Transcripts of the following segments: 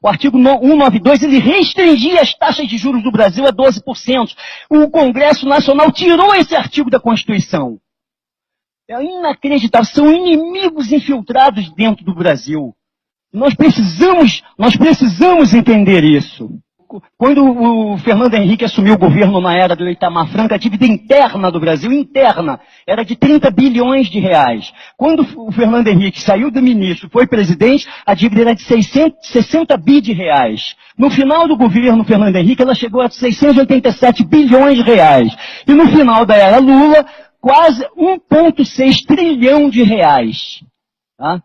O artigo 192, ele restringia as taxas de juros do Brasil a 12%. O Congresso Nacional tirou esse artigo da Constituição. É inacreditável, são inimigos infiltrados dentro do Brasil. Nós precisamos entender isso. Quando o Fernando Henrique assumiu o governo na era do Itamar Franco, a dívida interna do Brasil, era de 30 bilhões de reais. Quando o Fernando Henrique saiu do ministro, foi presidente, a dívida era de 60 bi de reais. No final do governo Fernando Henrique, ela chegou a 687 bilhões de reais. E no final da era Lula, quase 1,6 trilhão de reais. Tá?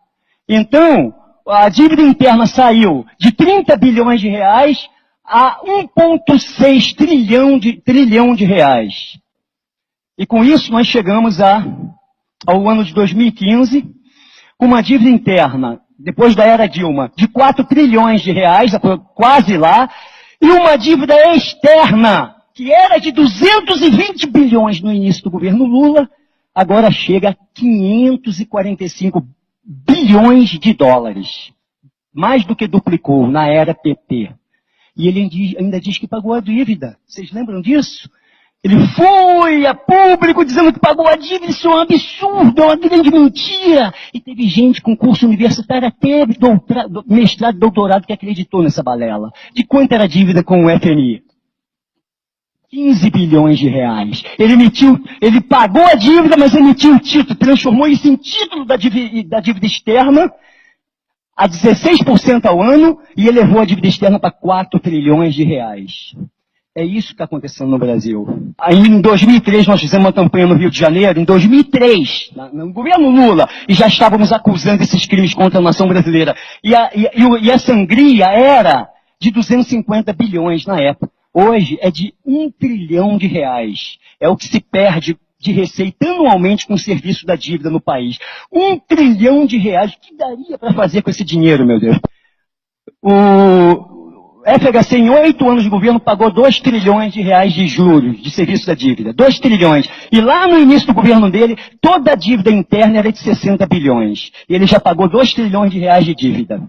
Então, a dívida interna saiu de 30 bilhões de reais a 1,6 trilhão de reais. E com isso nós chegamos ao ano de 2015, com uma dívida interna, depois da era Dilma, de 4 trilhões de reais, quase lá, e uma dívida externa, que era de 220 bilhões no início do governo Lula, agora chega a 545 bilhões de dólares. Mais do que duplicou na era PT. E ele ainda diz que pagou a dívida. Vocês lembram disso? Ele foi a público dizendo que pagou a dívida. Isso é um absurdo, é uma grande mentira. E teve gente com curso universitário, até mestrado, doutorado, que acreditou nessa balela. De quanto era a dívida com o FMI? 15 bilhões de reais. Ele pagou a dívida, mas emitiu o título, transformou isso em título da dívida externa, a 16% ao ano, e elevou a dívida externa para 4 trilhões de reais. É isso que está acontecendo no Brasil. Aí, em 2003, nós fizemos uma campanha no Rio de Janeiro, em 2003, no governo Lula, e já estávamos acusando esses crimes contra a nação brasileira. E a sangria era de 250 bilhões na época. Hoje é de 1 trilhão de reais. É o que se perde de receita anualmente com o serviço da dívida no país. 1 trilhão de reais. O que daria para fazer com esse dinheiro, meu Deus? O FHC, em 8 anos de governo, pagou 2 trilhões de reais de juros de serviço da dívida. 2 trilhões. E lá no início do governo dele, toda a dívida interna era de 60 bilhões. E ele já pagou 2 trilhões de reais de dívida.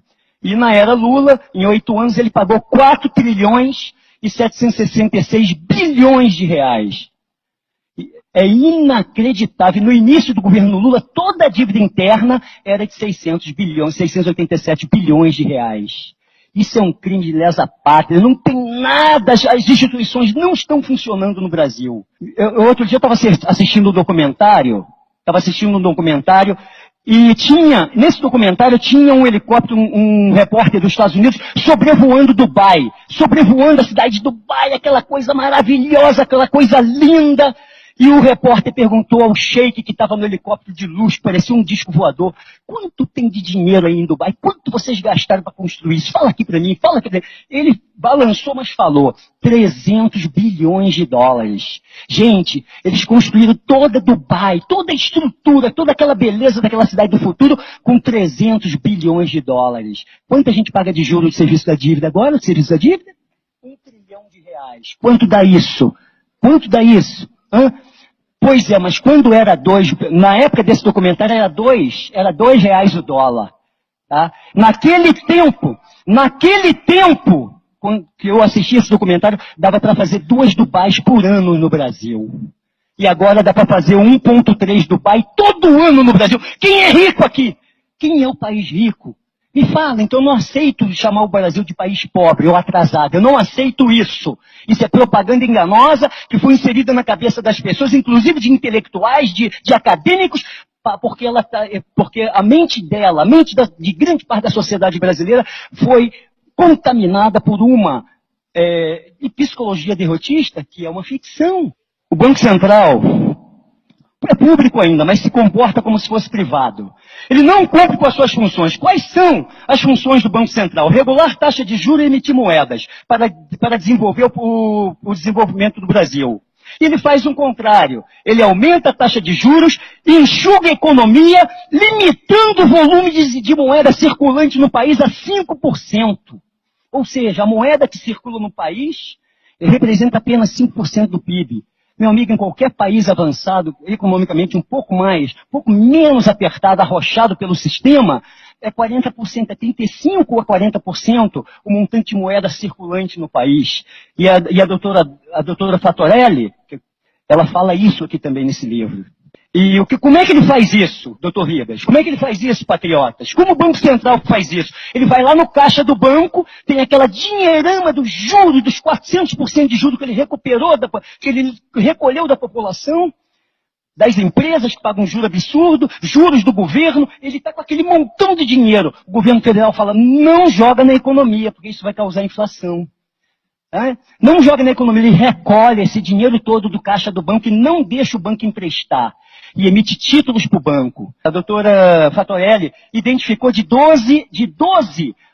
E na era Lula, em 8 anos, ele pagou 4 trilhões e 766 bilhões de reais. É inacreditável. No início do governo Lula, toda a dívida interna era de 687 bilhões de reais. Isso é um crime de lesa pátria. Não tem nada, as instituições não estão funcionando no Brasil. Outro dia eu estava assistindo um documentário, e nesse documentário tinha um helicóptero, um repórter dos Estados Unidos, sobrevoando Dubai, sobrevoando a cidade de Dubai, aquela coisa maravilhosa, aquela coisa linda. E o repórter perguntou ao sheik que estava no helicóptero de luxo, parecia um disco voador, quanto tem de dinheiro aí em Dubai? Quanto vocês gastaram para construir isso? Fala aqui para mim, fala aqui pra mim. Ele balançou, mas falou, 300 bilhões de dólares. Gente, eles construíram toda Dubai, toda a estrutura, toda aquela beleza daquela cidade do futuro com 300 bilhões de dólares. Quanto a gente paga de juros do serviço da dívida agora, do serviço da dívida? 1 trilhão de reais. Quanto dá isso? Quanto dá isso? Hã? Pois é, mas quando era 2, na época desse documentário era 2 reais o dólar. Tá? Naquele tempo, quando eu assisti esse documentário, dava para fazer 2 Dubais por ano no Brasil. E agora dá para fazer 1,3 Dubai todo ano no Brasil. Quem é rico aqui? Quem é o país rico? Me fala, então eu não aceito chamar o Brasil de país pobre ou atrasado. Eu não aceito isso. Isso é propaganda enganosa que foi inserida na cabeça das pessoas, inclusive de intelectuais, de acadêmicos, porque a mente dela, de grande parte da sociedade brasileira, foi contaminada por uma psicologia derrotista, que é uma ficção. O Banco Central é público ainda, mas se comporta como se fosse privado. Ele não cumpre com as suas funções. Quais são as funções do Banco Central? Regular taxa de juros e emitir moedas para desenvolver o desenvolvimento do Brasil. E ele faz o contrário. Ele aumenta a taxa de juros, enxuga a economia, limitando o volume de moeda circulante no país a 5%. Ou seja, a moeda que circula no país representa apenas 5% do PIB. Meu amigo, em qualquer país avançado, economicamente um pouco menos apertado, arrochado pelo sistema, é 40%, é 35% ou 40% o montante de moeda circulante no país. E a doutora Fatorelli, ela fala isso aqui também nesse livro. E como é que ele faz isso, doutor Ribas? Como é que ele faz isso, patriotas? Como o Banco Central faz isso? Ele vai lá no caixa do banco, tem aquela dinheirama dos juros, dos 400% de juros que ele que ele recolheu da população, das empresas que pagam juro absurdo, juros do governo, ele está com aquele montão de dinheiro. O governo federal fala, não joga na economia, porque isso vai causar inflação. Não joga na economia, ele recolhe esse dinheiro todo do caixa do banco e não deixa o banco emprestar. E emite títulos para o banco. A doutora Fatorelli identificou de 12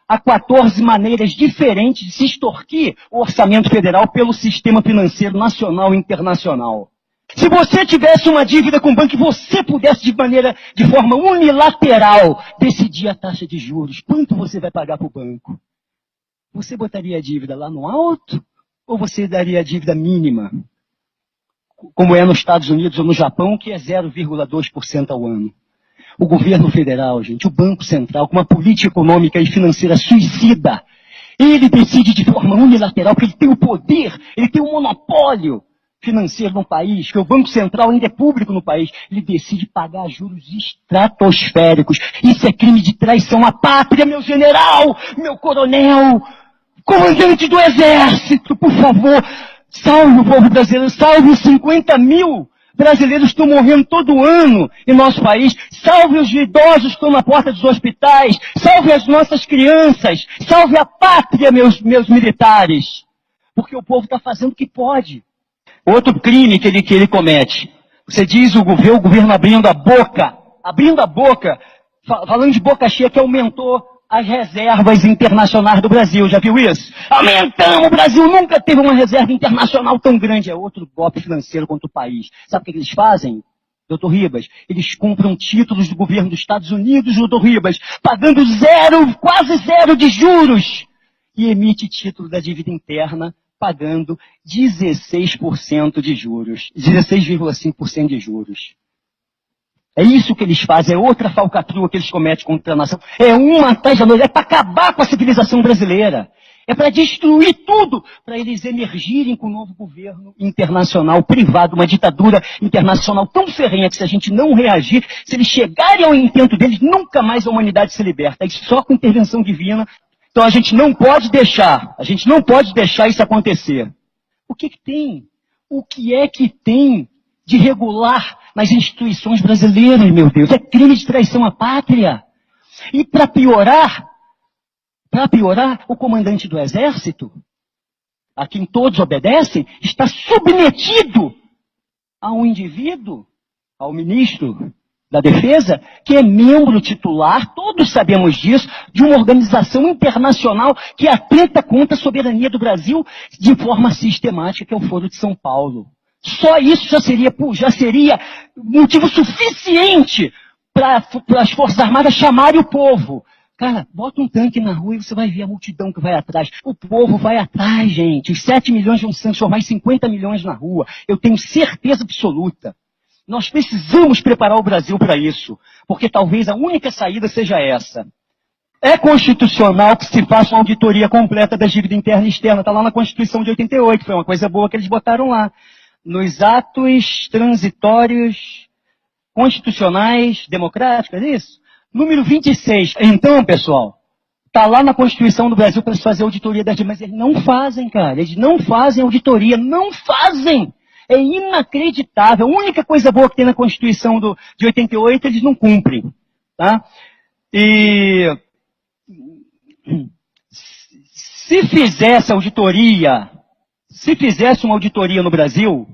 a 14 maneiras diferentes de se extorquir o orçamento federal pelo sistema financeiro nacional e internacional. Se você tivesse uma dívida com o banco e você pudesse de forma unilateral decidir a taxa de juros, quanto você vai pagar para o banco? Você botaria a dívida lá no alto ou você daria a dívida mínima? Como é nos Estados Unidos ou no Japão, que é 0,2% ao ano. O governo federal, gente, o Banco Central, com uma política econômica e financeira suicida, ele decide de forma unilateral, que ele tem o poder, ele tem o monopólio financeiro no país, que o Banco Central ainda é público no país, ele decide pagar juros estratosféricos. Isso é crime de traição à pátria, meu general, meu coronel, comandante do exército, por favor. Salve o povo brasileiro, salve os 50 mil brasileiros que estão morrendo todo ano em nosso país, salve os idosos que estão na porta dos hospitais, salve as nossas crianças, salve a pátria, meus militares. Porque o povo está fazendo o que pode. Outro crime que ele comete. Você diz o governo abrindo a boca, falando de boca cheia, que aumentou as reservas internacionais do Brasil. Já viu isso? Aumentamos! O Brasil nunca teve uma reserva internacional tão grande. É outro golpe financeiro contra o país. Sabe o que eles fazem, doutor Ribas? Eles compram títulos do governo dos Estados Unidos, doutor Ribas, pagando quase zero de juros. E emite título da dívida interna, pagando 16% de juros. 16,5% de juros. É isso que eles fazem, é outra falcatrua que eles cometem contra a nação. É uma atrás da outra, é para acabar com a civilização brasileira. É para destruir tudo, para eles emergirem com um novo governo internacional, privado, uma ditadura internacional tão ferrenha que se a gente não reagir, se eles chegarem ao intento deles, nunca mais a humanidade se liberta. É só com intervenção divina. Então a gente não pode deixar isso acontecer. O que tem? O que é que tem de regular nas instituições brasileiras, meu Deus? É crime de traição à pátria. E para piorar, o comandante do exército, a quem todos obedecem, está submetido a um indivíduo, ao ministro da Defesa, que é membro titular, todos sabemos disso, de uma organização internacional que atenta contra a soberania do Brasil de forma sistemática, que é o Foro de São Paulo. Só isso já seria motivo suficiente para as Forças Armadas chamarem o povo. Cara, bota um tanque na rua e você vai ver a multidão que vai atrás. O povo vai atrás, gente. Os 7 milhões vão se transformar em 50 milhões na rua. Eu tenho certeza absoluta. Nós precisamos preparar o Brasil para isso, porque talvez a única saída seja essa. É constitucional que se faça uma auditoria completa da dívida interna e externa. Está lá na Constituição de 88, foi uma coisa boa que eles botaram lá. Nos atos transitórios constitucionais democráticos, é isso? Número 26. Então, pessoal, está lá na Constituição do Brasil para se fazer auditoria das dívidas, mas eles não fazem, cara. Eles não fazem auditoria, não fazem. É inacreditável. A única coisa boa que tem na Constituição de 88, eles não cumprem. Tá? E se fizesse uma auditoria no Brasil,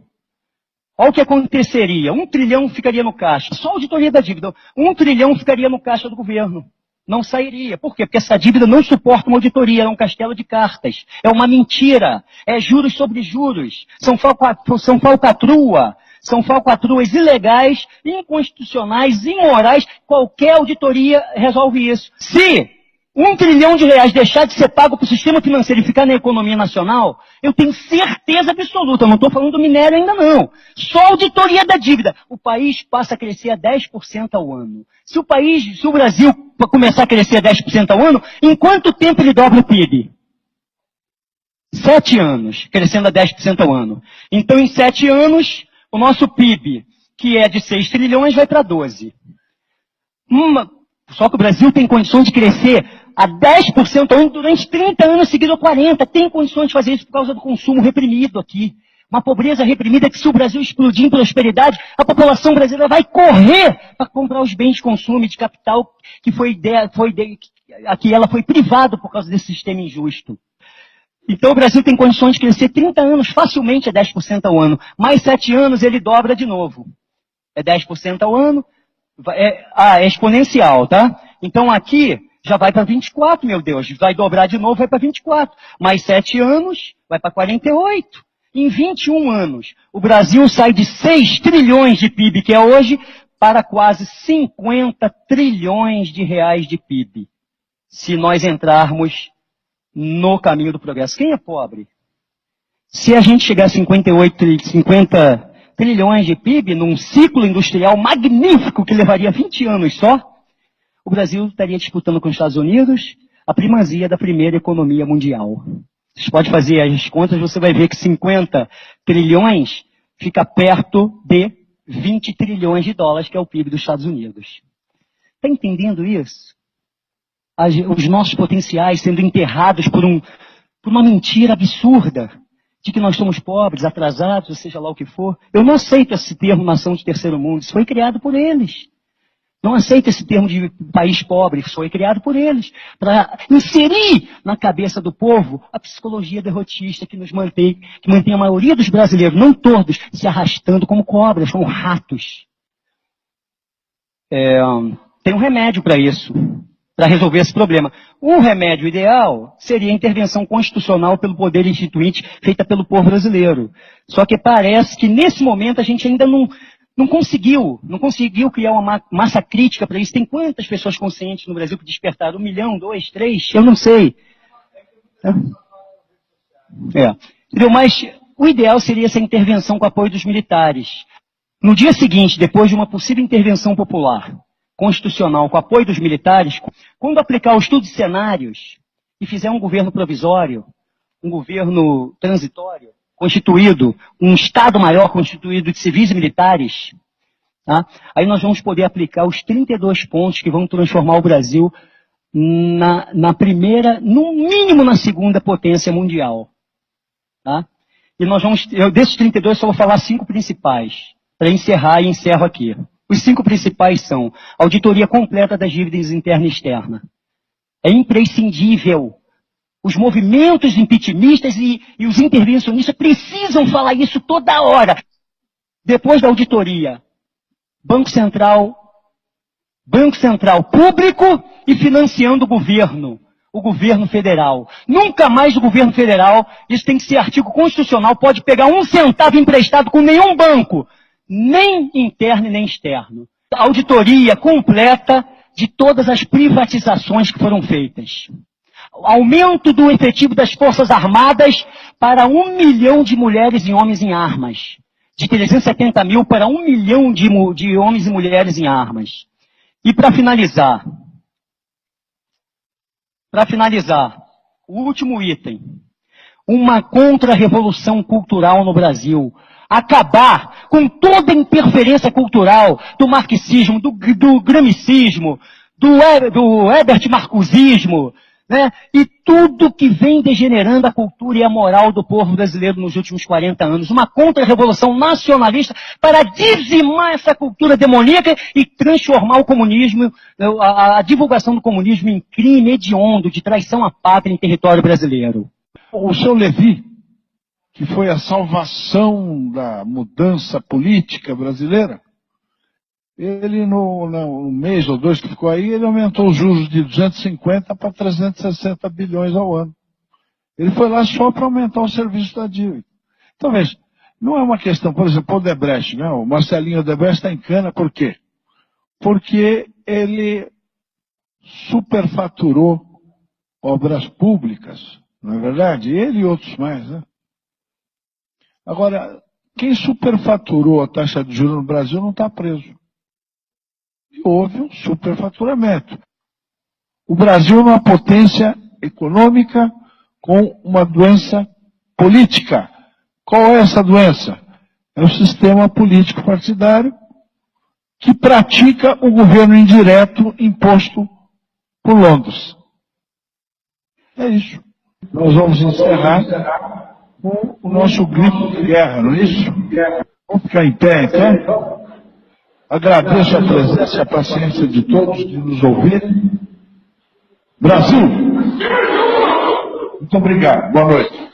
olha o que aconteceria. 1 trilhão ficaria no caixa. Só a auditoria da dívida. 1 trilhão ficaria no caixa do governo. Não sairia. Por quê? Porque essa dívida não suporta uma auditoria. É um castelo de cartas. É uma mentira. É juros sobre juros. São falcatruas ilegais, inconstitucionais, imorais. Qualquer auditoria resolve isso. Se R$ 1 trilhão deixar de ser pago para o sistema financeiro e ficar na economia nacional, eu tenho certeza absoluta, não estou falando do minério ainda não. Só a auditoria da dívida. O país passa a crescer a 10% ao ano. Se o Brasil começar a crescer a 10% ao ano, em quanto tempo ele dobra o PIB? 7 anos, crescendo a 10% ao ano. Então, em 7 anos, o nosso PIB, que é de 6 trilhões, vai para 12. Só que o Brasil tem condições de crescer a 10% ao ano durante 30 anos seguidos ou 40. Tem condições de fazer isso por causa do consumo reprimido aqui. Uma pobreza reprimida que, se o Brasil explodir em prosperidade, a população brasileira vai correr para comprar os bens de consumo e de capital que a que ela foi privada por causa desse sistema injusto. Então o Brasil tem condições de crescer 30 anos facilmente a 10% ao ano. Mais 7 anos ele dobra de novo. É 10% ao ano. É exponencial, tá? Então aqui já vai para 24, meu Deus. Vai dobrar de novo, vai para 24. Mais 7 anos, vai para 48. Em 21 anos, o Brasil sai de 6 trilhões de PIB, que é hoje, para quase 50 trilhões de reais de PIB. Se nós entrarmos no caminho do progresso. Quem é pobre? Se a gente chegar a 50 trilhões de PIB num ciclo industrial magnífico que levaria 20 anos só, o Brasil estaria disputando com os Estados Unidos a primazia da primeira economia mundial. Você pode fazer as contas, você vai ver que 50 trilhões fica perto de 20 trilhões de dólares, que é o PIB dos Estados Unidos. Está entendendo isso? Os nossos potenciais sendo enterrados por uma mentira absurda de que nós somos pobres, atrasados, ou seja lá o que for. Eu não aceito esse termo nação de terceiro mundo, isso foi criado por eles. Não aceito esse termo de país pobre, isso foi criado por eles, para inserir na cabeça do povo a psicologia derrotista que mantém a maioria dos brasileiros, não todos, se arrastando como cobras, como ratos. Tem um remédio para isso, para resolver esse problema. Um remédio ideal seria a intervenção constitucional pelo poder instituinte feita pelo povo brasileiro. Só que parece que nesse momento a gente ainda não conseguiu criar uma massa crítica para isso. Tem quantas pessoas conscientes no Brasil que despertaram? 1 milhão, 2, 3? Eu não sei. Entendeu? Mas o ideal seria essa intervenção com apoio dos militares. No dia seguinte, depois de uma possível intervenção popular, constitucional, com apoio dos militares, quando aplicar o estudo de cenários e fizer um governo provisório, um governo transitório, constituído, um Estado maior constituído de civis e militares, tá? Aí nós vamos poder aplicar os 32 pontos que vão transformar o Brasil na primeira, no mínimo na segunda potência mundial. Tá? E desses 32 só vou falar 5 principais, para encerrar e encerro aqui. Os 5 principais são auditoria completa das dívidas interna e externa. É imprescindível. Os movimentos impeachmentistas e os intervencionistas precisam falar isso toda hora. Depois da auditoria, Banco Central público e financiando o governo federal. Nunca mais o governo federal, isso tem que ser artigo constitucional, pode pegar 1 centavo emprestado com nenhum banco, nem interno e nem externo. Auditoria completa de todas as privatizações que foram feitas. Aumento do efetivo das Forças Armadas para 1 milhão de mulheres e homens em armas. De 370 mil para 1 milhão de homens e mulheres em armas. E para finalizar, o último item. Uma contra-revolução cultural no Brasil. Acabar com toda a interferência cultural do marxismo, do gramicismo, do Herbert Marcusismo, né? E tudo que vem degenerando a cultura e a moral do povo brasileiro nos últimos 40 anos. Uma contra-revolução nacionalista para dizimar essa cultura demoníaca e transformar o comunismo, a divulgação do comunismo em crime hediondo de traição à pátria em território brasileiro. O seu Levi, que foi a salvação da mudança política brasileira, ele no mês ou 2 que ficou aí, ele aumentou os juros de 250 para 360 bilhões ao ano. Ele foi lá só para aumentar o serviço da dívida. Então veja, não é uma questão, por exemplo, o Odebrecht, né? O Marcelinho Odebrecht está em cana, por quê? Porque ele superfaturou obras públicas, não é verdade? Ele e outros mais, né? Agora, quem superfaturou a taxa de juros no Brasil não está preso. E houve um superfaturamento. O Brasil é uma potência econômica com uma doença política. Qual é essa doença? É o sistema político partidário que pratica o governo indireto imposto por Londres. É isso. Nós vamos encerrar com o nosso grito de guerra, não é isso? Vamos ficar em pé, então? Agradeço a presença e a paciência de todos que nos ouvirem. Brasil! Muito obrigado. Boa noite.